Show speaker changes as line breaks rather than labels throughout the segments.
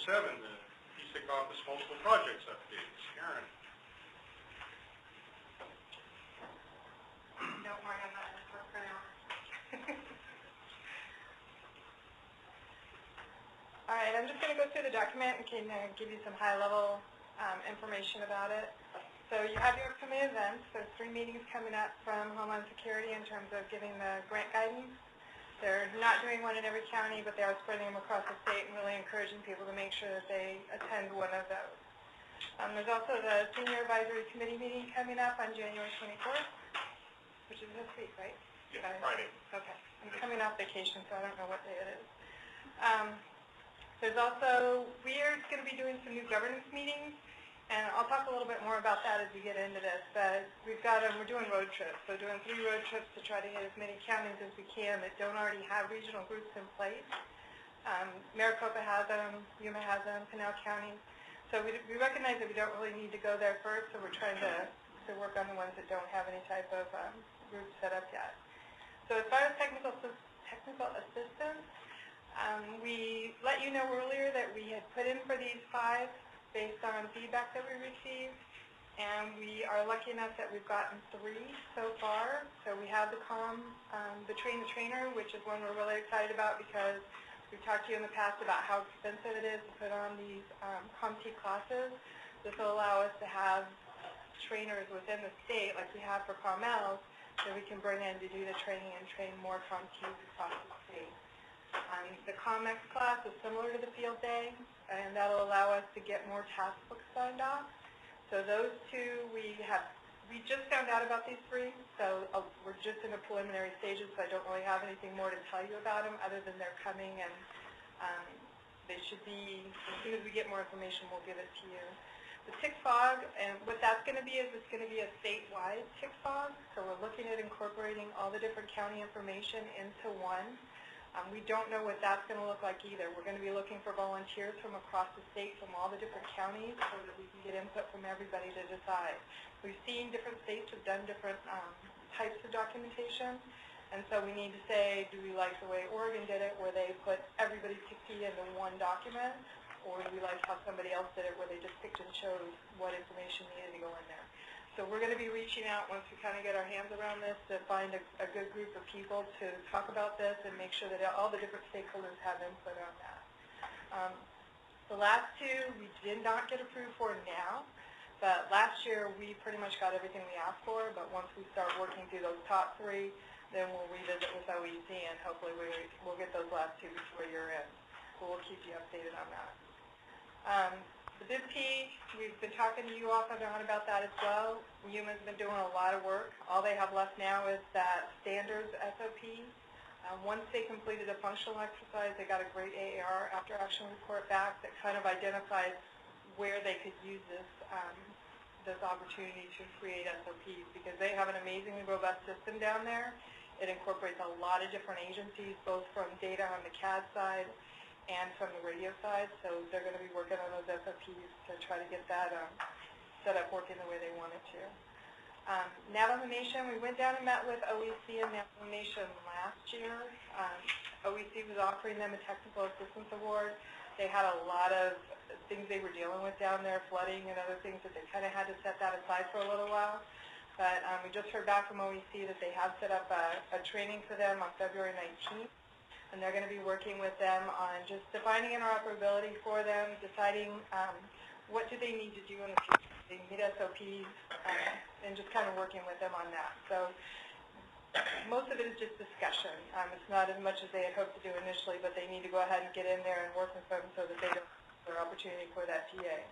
7, the PSIC Office Multiple Projects Updates. Karen.
Don't worry, I'm not in the for now. All right, I'm just going to go through the document and can give you some high-level information about it. So you have your upcoming events. There's 3 meetings coming up from Homeland Security in terms of giving the grant guidance. They're not doing one in every county, but they are spreading them across the state and really encouraging people to make sure that they attend one of those. There's also the Senior Advisory Committee meeting coming up on January 24th, which is this week, right?
Yeah, Friday.
Okay. I'm coming off vacation, so I don't know what day it is. There's also, we're going to be doing some new governance meetings, and I'll talk a little bit more about that as we get into this, but we're doing road trips, so doing 3 road trips to try to hit as many counties as we can that don't already have regional groups in place. Maricopa has them, Yuma has them, Pinal County. So we recognize that we don't really need to go there first, so we're trying to work on the ones that don't have any type of group set up yet. So as far as technical assistance, we let you know earlier that we had put in for these 5 based on feedback that we received, and we are lucky enough that we've gotten 3 so far. So we have the Train the Trainer, which is one we're really excited about because we've talked to you in the past about how expensive it is to put on these CompT classes. This will allow us to have trainers within the state, like we have for ComEls, that we can bring in to do the training and train more CompTs across the state. The ComEx class is similar to the field day, and that will allow us to get more task books signed off. So those 2, we just found out about these 3, so we're just in the preliminary stages, so I don't really have anything more to tell you about them other than they're coming, and they should be, as soon as we get more information, we'll give it to you. The tick fog, and what that's going to be is it's going to be a statewide tick fog, so we're looking at incorporating all the different county information into one. We don't know what that's going to look like either. We're going to be looking for volunteers from across the state, from all the different counties, so that we can get input from everybody to decide. We've seen different states have done different types of documentation, and so we need to say, do we like the way Oregon did it, where they put everybody's tick key into one document, or do we like how somebody else did it, where they just picked and chose what information needed to go in there. So we're going to be reaching out once we kind of get our hands around this to find a good group of people to talk about this and make sure that all the different stakeholders have input on that. The last 2 we did not get approved for now, but last year we pretty much got everything we asked for, but once we start working through those top 3, then we'll revisit with OEC and hopefully we'll get those last 2 before year end. But we'll keep you updated on that. The BIPP, we've been talking to you off and on about that as well. Yuma's been doing a lot of work. All they have left now is that standards SOP. Once they completed a functional exercise, they got a great AAR after action report back that kind of identifies where they could use this opportunity to create SOPs, because they have an amazingly robust system down there. It incorporates a lot of different agencies, both from data on the CAD side and from the radio side, so they're going to be working on those SOPs to try to get that set up working the way they want it to. Nav on the Nation, we went down and met with OEC and Nav on the Nation last year. OEC was offering them a technical assistance award. They had a lot of things they were dealing with down there, flooding and other things that they kind of had to set that aside for a little while. But we just heard back from OEC that they have set up a training for them on February 19th. And they're going to be working with them on just defining interoperability for them, deciding what do they need to do in the future. They need SOPs, and just kind of working with them on that. So most of it is just discussion. It's not as much as they had hoped to do initially, but they need to go ahead and get in there and work with them so that they don't have their opportunity for that TA.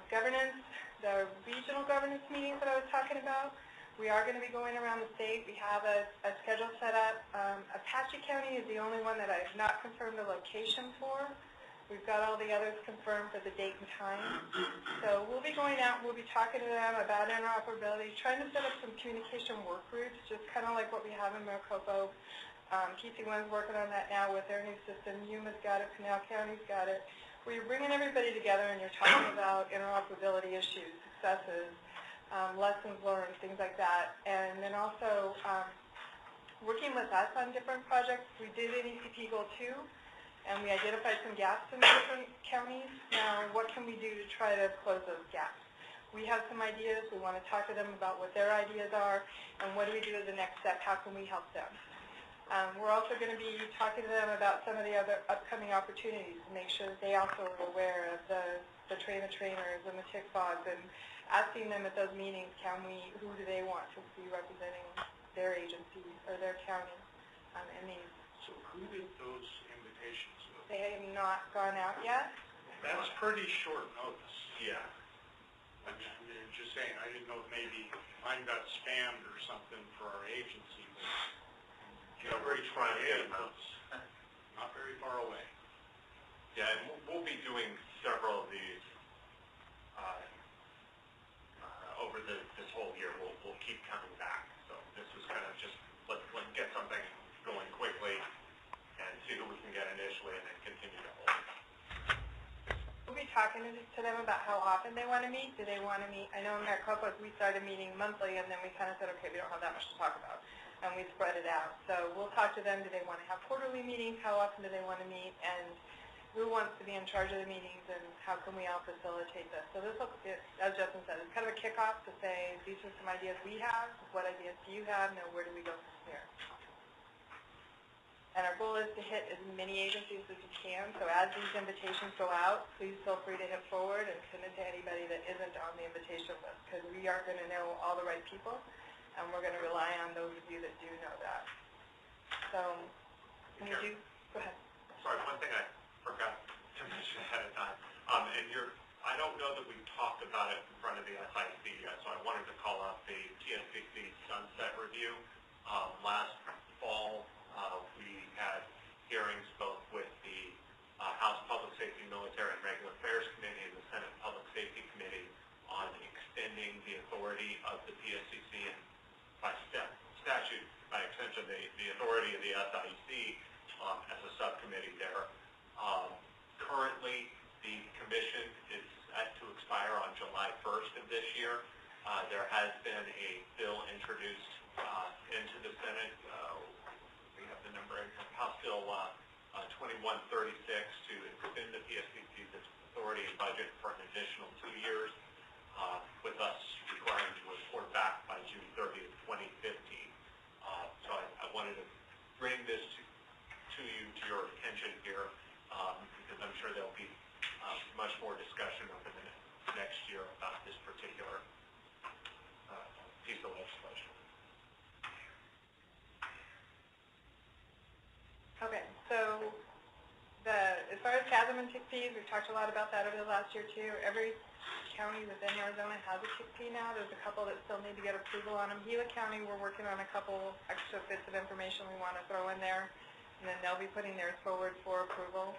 Governance, the regional governance meetings that I was talking about, we are going to be going around the state. We have a schedule set up. Apache County is the only one that I have not confirmed the location for. We've got all the others confirmed for the date and time. So we'll be going out and we'll be talking to them about interoperability, trying to set up some communication work groups, just kind of like what we have in Maricopa. PC1's working on that now with their new system. Yuma's got it. Pinal County's got it. Where you're bringing everybody together and you're talking about interoperability issues, successes, lessons learned, things like that. And then also working with us on different projects. We did an ECP Goal 2, and we identified some gaps in different counties. Now, what can we do to try to close those gaps? We have some ideas. We want to talk to them about what their ideas are, and what do we do as a next step? How can we help them? We're also going to be talking to them about some of the other upcoming opportunities to make sure that they also are aware of the trainers and the tick fogs, and asking them at those meetings, who do they want to be representing their agency or their county in these.
So who did those invitations go?
They have not gone out yet.
That's pretty short notice.
Yeah.
I'm just saying, I didn't know if maybe mine got spammed or something for our agency, but
We're trying to get them out.
not very far away.
Yeah, and we'll be doing several of these over this whole year. We'll keep coming back. So this was kind of just let's get something going quickly and see who we can get initially, and then continue to hold.
We'll be talking to them about how often they want to meet. Do they want to meet? I know in Maricopa we started meeting monthly, and then we kind of said, okay, we don't have that much to talk about, and we spread it out. So we'll talk to them. Do they want to have quarterly meetings? How often do they want to meet? And who wants to be in charge of the meetings, and how can we all facilitate this? So this, as Justin said, it's kind of a kickoff to say, these are some ideas we have. What ideas do you have? Now, where do we go from here? And our goal is to hit as many agencies as we can. So as these invitations go out, please feel free to hit forward and send it to anybody that isn't on the invitation list, because we aren't going to know all the right people, and we're going to rely on those of you that do know that. So, can we do? Go ahead.
Sorry, one thing I forgot to mention ahead of time. I don't know that we've talked about it in front of the SIEC yet, so I wanted to call up the PSIC sunset review. Last fall, we had hearings both with the House Public Safety, Military, and Regular Affairs Committee and the Senate Public Safety Committee on extending the authority of the PSIC and by statute, by extension, the authority of the SIEC as a subcommittee there. Currently, the commission is set to expire on July 1st of this year. There has been a bill introduced into the Senate. We have the number in House Bill 2136 to extend the PSIC's authority and budget for an additional 2 years, with us requiring to report back by June 30th, 2015. So I wanted to bring this to your attention here, because I'm sure there'll be much more discussion over the next year about this particular piece of legislation.
Okay, so as far as Chasm and Succeed, we've talked a lot about that over the last year too. Every county within Arizona has a CICP now. There's a couple that still need to get approval on them. Gila County, we're working on a couple extra bits of information we want to throw in there, and then they'll be putting theirs forward for approval.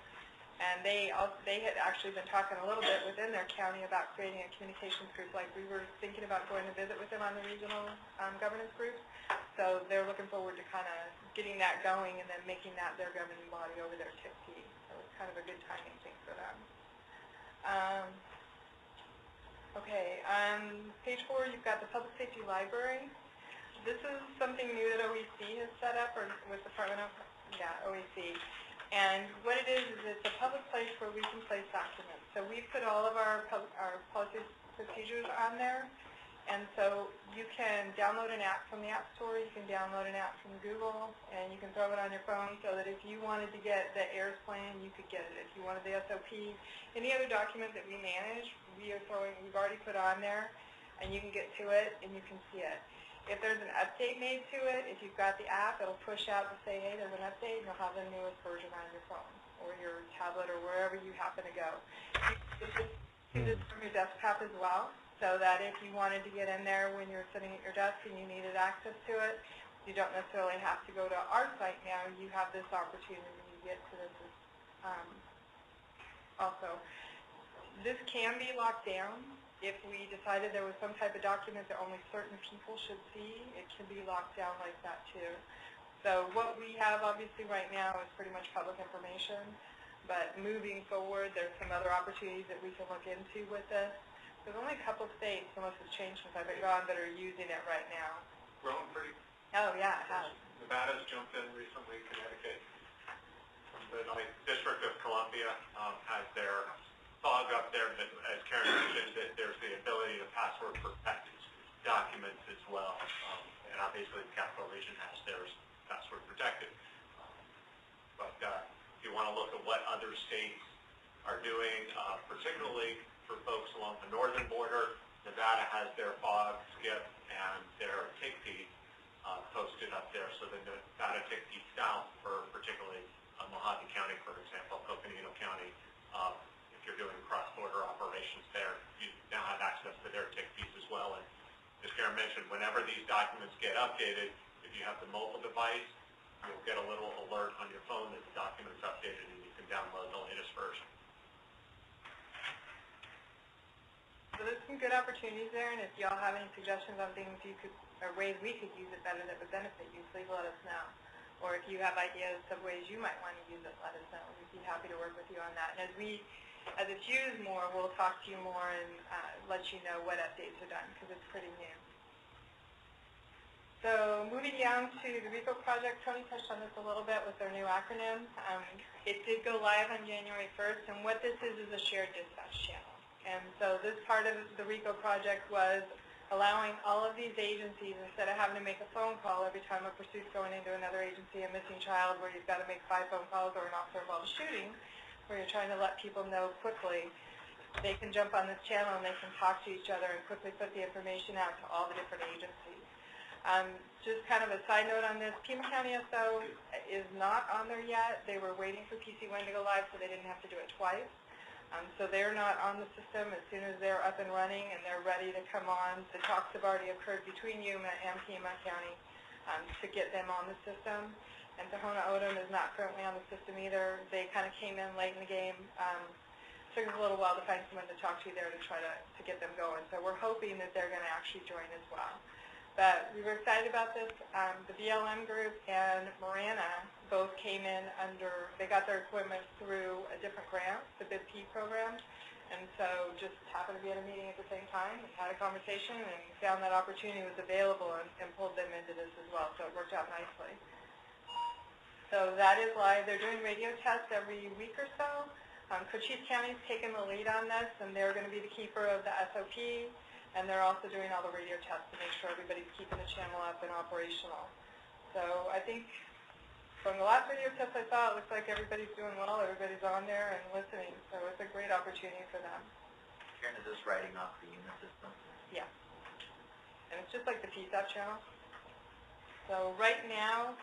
And they had actually been talking a little bit within their county about creating a communications group. Like we were thinking about going to visit with them on the regional governance groups. So they're looking forward to kind of getting that going and then making that their governing body over their CICP. So it's kind of a good timing thing for them. Okay, on page 4, you've got the Public Safety Library. This is something new that OEC has set up, or with Department of, OEC. And what it is it's a public place where we can place documents. So we put all of our policies, procedures on there. And so you can download an app from the App Store, you can download an app from Google, and you can throw it on your phone so that if you wanted to get the AIRS plan, you could get it. If you wanted the SOP, any other document that we manage, we've already put on there, and you can get to it and you can see it. If there's an update made to it, if you've got the app, it'll push out to say, hey, there's an update, and you'll have the newest version on your phone or your tablet or wherever you happen to go. You can do this from your desktop as well, so that if you wanted to get in there when you're sitting at your desk and you needed access to it, you don't necessarily have to go to our site now. You have this opportunity to get to this also. This can be locked down. If we decided there was some type of document that only certain people should see, it can be locked down like that too. So what we have obviously right now is pretty much public information, but moving forward there's some other opportunities that we can look into with this. There's only a couple of states, unless it's changed since I've been gone, that are using it right now.
Growing pretty.
Oh yeah, it has.
Nevada's jumped in recently, Connecticut. The 9th District basically the Capital Region has theirs password protected. But if you want to look at what other states are doing, particularly for folks along the northern border, Nevada has their fog, skip, and their tick feed posted up there. So the Nevada tick feed south for particularly Mojave County, for example, Coconino County, if you're doing cross-border operations there, you now have access to their tick feeds as well. And as Karen mentioned, whenever these documents get updated, if you have the mobile device, you'll get a little alert on your phone that the document's updated and you can download the latest version.
So there's some good opportunities there, and if y'all have any suggestions on things you could, or ways we could use it better that would benefit you, please let us know. Or if you have ideas of ways you might want to use it, let us know. We'd be happy to work with you on that. And as it's used more, we'll talk to you more and let you know what updates are done, because it's pretty new. So moving down to the RICO project, Tony touched on this a little bit with their new acronym. It did go live on January 1st, and what this is a shared dispatch channel. And so this part of the RICO project was allowing all of these agencies, instead of having to make a phone call every time a pursuit's going into another agency, a missing child, where you've got to make 5 phone calls, or an officer involved shooting, where you're trying to let people know quickly, they can jump on this channel and they can talk to each other and quickly put the information out to all the different agencies. Just kind of a side note on this, Pima County SO is not on there yet. They were waiting for PC1 to go live so they didn't have to do it twice. So they're not on the system. As soon as they're up and running and they're ready to come on, the talks have already occurred between Yuma and Pima County to get them on the system. And Tohono O'odham is not currently on the system either. They kind of came in late in the game. Took us a little while to find someone to talk to there to try to get them going. So we're hoping that they're going to actually join as well. But we were excited about this. The BLM group and Marana both came in under, they got their equipment through a different grant, the BID-P program. And so just happened to be at a meeting at the same time, and had a conversation, and found that opportunity was available and pulled them into this as well. So it worked out nicely. So that is live. They're doing radio tests every week or so. Cochise County's taken the lead on this, and they're going to be the keeper of the SOP. And they're also doing all the radio tests to make sure everybody's keeping the channel up and operational. So I think from the last radio test I saw, it looks like everybody's doing well, everybody's on there and listening. So it's a great opportunity for them.
Karen, is this writing off the unit system?
Yeah. And it's just like the PSIC channel. So right now,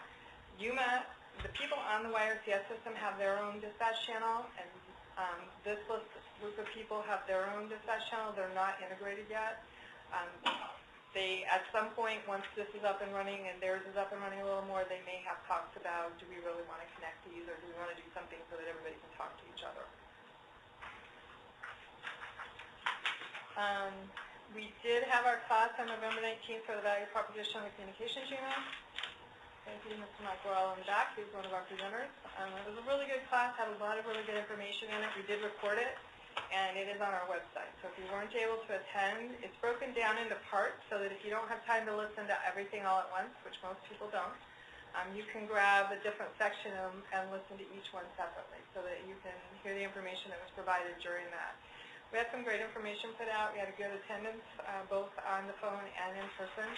Yuma, the people on the YRCS system have their own dispatch channel, and this group of people have their own dispatch channel. They're not integrated yet. They, at some point, once this is up and running and theirs is up and running a little more, they may have talks about, do we really want to connect these, or do we want to do something so that everybody can talk to each other? We did have our class on November 19th for the value proposition of the communications unit. Thank you, Mr. Mike Worrell in the back. He was one of our presenters. It was a really good class, had a lot of really good information in it. We did record it, and it is on our website. So if you weren't able to attend, it's broken down into parts so that if you don't have time to listen to everything all at once, which most people don't, you can grab a different section and listen to each one separately so that you can hear the information that was provided during that. We had some great information put out. We had a good attendance, both on the phone and in person.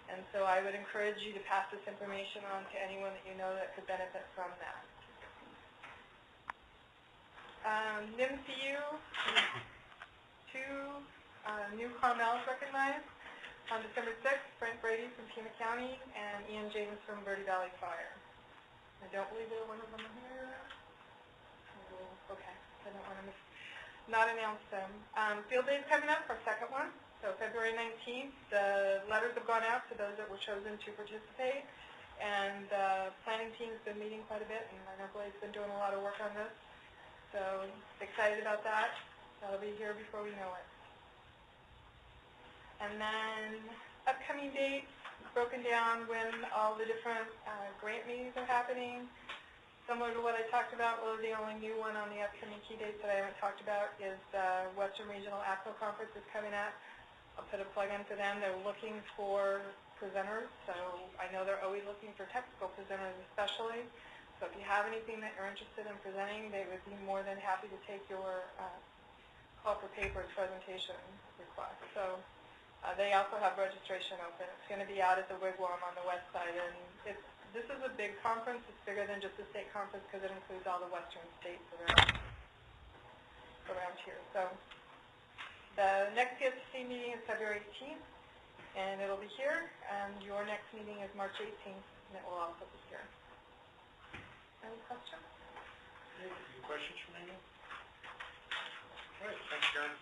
And so I would encourage you to pass this information on to anyone that you know that could benefit from that. NIMCU, 2 new Carmels recognized on December 6th, Frank Brady from Pima County and Ian James from Verde Valley Fire. I don't believe there one of them here. Okay, I don't want to not announce them. Field Day is coming up, our second one. So February 19th, the letters have gone out to those that were chosen to participate, and the planning team has been meeting quite a bit, and I know Blade's been doing a lot of work on this. So excited about that. That'll be here before we know it. And then upcoming dates, broken down when all the different grant meetings are happening. Similar to what I talked about, really the only new one on the upcoming key dates that I haven't talked about is the Western Regional ACO Conference is coming up. I'll put a plug in for them. They're looking for presenters, so I know they're always looking for technical presenters especially. So if you have anything that you're interested in presenting, they would be more than happy to take your call for papers presentation request. So They also have registration open. It's going to be out at the Wigwam on the west side, and this is a big conference. It's bigger than just the state conference because it includes all the western states around here. So the next PSIC meeting is February 18th, and it'll be here. And your next meeting is March 18th, and it will also be here. Any questions?
Any questions from anyone? All right, thanks, Karen.